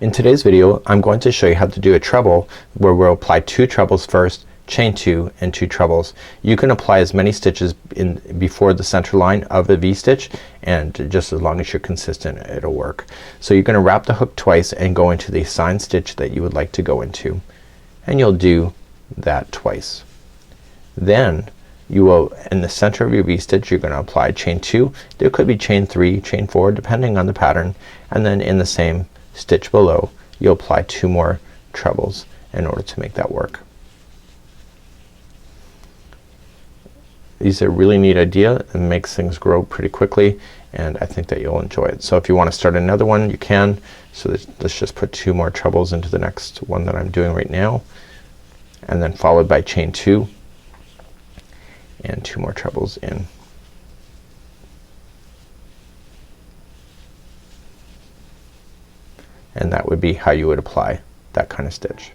In today's video I'm going to show you how to do a treble where we'll apply 2 trebles first, chain 2 and 2 trebles. You can apply as many stitches in before the center line of the V-stitch, and just as long as you're consistent it'll work. So you're gonna wrap the hook twice and go into the assigned stitch that you would like to go into, and you'll do that twice. Then you will, in the center of your V-stitch, you're gonna apply chain 2. There could be chain 3, chain 4 depending on the pattern, and then in the same stitch below you'll apply 2 more trebles in order to make that work. These are a really neat idea and makes things grow pretty quickly, and I think that you'll enjoy it. So if you wanna start another one you can. So let's just put 2 more trebles into the next one that I'm doing right now, and then followed by chain 2 and 2 more trebles in. And that would be how you would apply that kind of stitch.